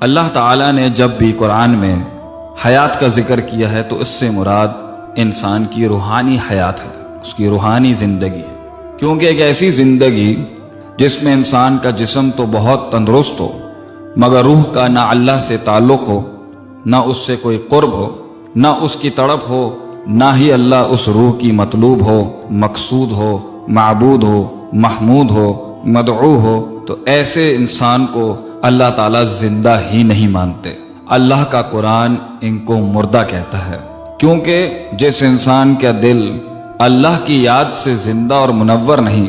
اللہ تعالیٰ نے جب بھی قرآن میں حیات کا ذکر کیا ہے تو اس سے مراد انسان کی روحانی حیات ہے، اس کی روحانی زندگی ہے، کیونکہ ایک ایسی زندگی جس میں انسان کا جسم تو بہت تندرست ہو مگر روح کا نہ اللہ سے تعلق ہو، نہ اس سے کوئی قرب ہو، نہ اس کی تڑپ ہو، نہ ہی اللہ اس روح کی مطلوب ہو، مقصود ہو، معبود ہو، محمود ہو، مدعو ہو، تو ایسے انسان کو اللہ تعالیٰ زندہ ہی نہیں مانتے۔ اللہ کا قرآن ان کو مردہ کہتا ہے، کیونکہ جس انسان کا دل اللہ کی یاد سے زندہ اور منور نہیں،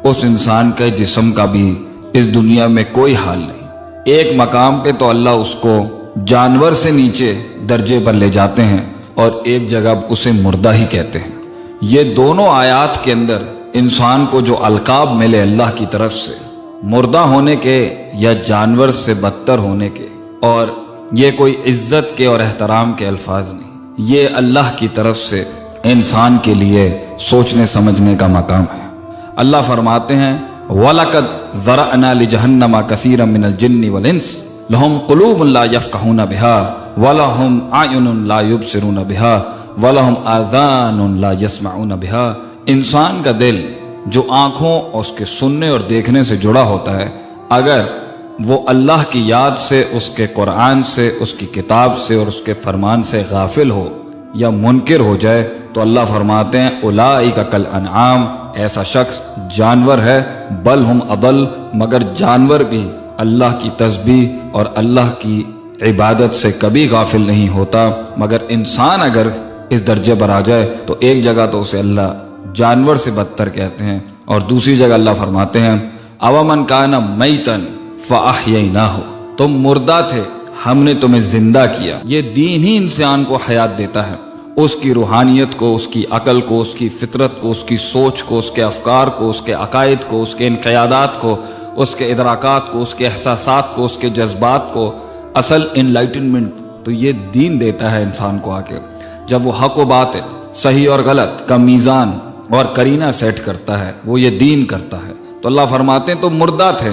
اس انسان کے جسم کا بھی اس دنیا میں کوئی حال نہیں۔ ایک مقام پہ تو اللہ اس کو جانور سے نیچے درجے پر لے جاتے ہیں اور ایک جگہ اسے مردہ ہی کہتے ہیں۔ یہ دونوں آیات کے اندر انسان کو جو القاب ملے اللہ کی طرف سے، مردہ ہونے کے یا جانور سے بدتر ہونے کے، اور یہ کوئی عزت کے اور احترام کے الفاظ نہیں، یہ اللہ کی طرف سے انسان کے لیے سوچنے سمجھنے کا مقام ہے۔ اللہ فرماتے ہیں وَلَقَدْ ذَرَأْنَا لِجَهَنَّمَ كَثِيرًا مِنَ الْجِنِّ وَالْإِنسِ لَهُمْ قُلُوبٌ لَا يَفْقَهُونَ بِهَا وَلَهُمْ أَعْيُنٌ لَا يُبْصِرُونَ بِهَا وَلَهُمْ آذَانٌ لَا يَسْمَعُونَ بِهَا۔ انسان کا دل جو آنکھوں اور اس کے سننے اور دیکھنے سے جڑا ہوتا ہے، اگر وہ اللہ کی یاد سے، اس کے قرآن سے، اس کی کتاب سے اور اس کے فرمان سے غافل ہو یا منکر ہو جائے تو اللہ فرماتے ہیں اولئک کالانعام، ایسا شخص جانور ہے، بل ہم اضل، مگر جانور بھی اللہ کی تسبیح اور اللہ کی عبادت سے کبھی غافل نہیں ہوتا۔ مگر انسان اگر اس درجے پر آ جائے تو ایک جگہ تو اسے اللہ جانور سے بدتر کہتے ہیں اور دوسری جگہ اللہ فرماتے ہیں اومن کان میتن فاحییناہ، تم مردہ تھے ہم نے تمہیں زندہ کیا۔ یہ دین ہی انسان کو حیات دیتا ہے، اس کی روحانیت کو، اس کی عقل کو، اس کی فطرت کو، اس کی سوچ کو، اس کے افکار کو، اس کے عقائد کو، اس کے انقیادات کو، اس کے ادراکات کو، اس کے احساسات کو، اس کے جذبات کو اصل انلائٹنمنٹ تو یہ دین دیتا ہے انسان کو۔ آ کے جب وہ حق و باطل، صحیح اور غلط کا میزان اور کرینہ سیٹ کرتا ہے، وہ یہ دین کرتا ہے، تو اللہ فرماتے ہیں تم مردہ تھے،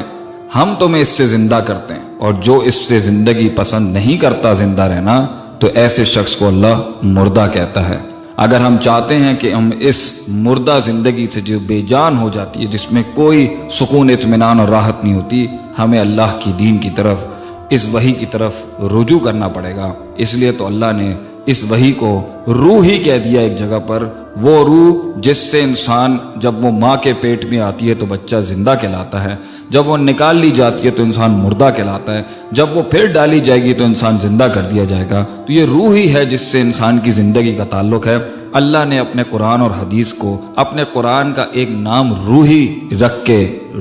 ہم تمہیں اس سے زندہ کرتے ہیں، اور جو اس سے زندگی پسند نہیں کرتا زندہ رہنا تو ایسے شخص کو اللہ مردہ کہتا ہے۔ اگر ہم چاہتے ہیں کہ ہم اس مردہ زندگی سے جو بے جان ہو جاتی ہے، جس میں کوئی سکون، اطمینان اور راحت نہیں ہوتی، ہمیں اللہ کی دین کی طرف، اس وحی کی طرف رجوع کرنا پڑے گا۔ اس لیے تو اللہ نے اس وحی کو روح ہی کہہ دیا ایک جگہ پر، وہ روح جس سے انسان جب وہ ماں کے پیٹ میں آتی ہے تو بچہ زندہ کہلاتا ہے، جب وہ نکال لی جاتی ہے تو انسان مردہ کہلاتا ہے، جب وہ پھر ڈالی جائے گی تو انسان زندہ کر دیا جائے گا۔ تو یہ روح ہی ہے جس سے انسان کی زندگی کا تعلق ہے۔ اللہ نے اپنے قرآن اور حدیث کو، اپنے قرآن کا ایک نام روحی رکھ کے،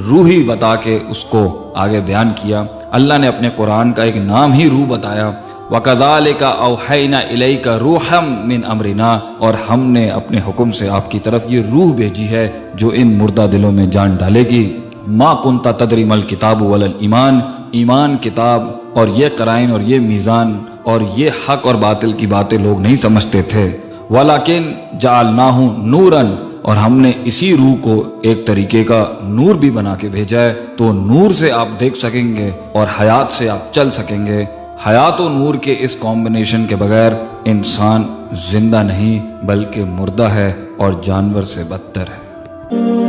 روحی بتا کے اس کو آگے بیان کیا۔ اللہ نے اپنے قرآن کا ایک نام ہی روح بتایا، وَكَذَلِكَ أَوْحَيْنَا إِلَيْكَ رُوحًا مِّنْ أَمْرِنَا، اور ہم نے اپنے حکم سے آپ کی طرف یہ روح بھیجی ہے جو ان مردہ دلوں میں جان ڈالے گی۔ مَا كُنْتَ تَدْرِي مَا الْكِتَابُ وَلَا الْإِيمَانُ، ایمان، کتاب اور یہ قرائن اور یہ میزان اور یہ حق اور باطل کی باتیں لوگ نہیں سمجھتے تھے۔ وَلَكِنْ جَعَلْنَاهُ نُورًا، اور ہم نے اسی روح کو ایک طریقے کا نور بھی بنا کے بھیجا ہے، تو نور سے آپ دیکھ سکیں گے اور حیات سے آپ چل سکیں گے۔ حیات و نور کے اس کمبینیشن کے بغیر انسان زندہ نہیں بلکہ مردہ ہے اور جانور سے بدتر ہے۔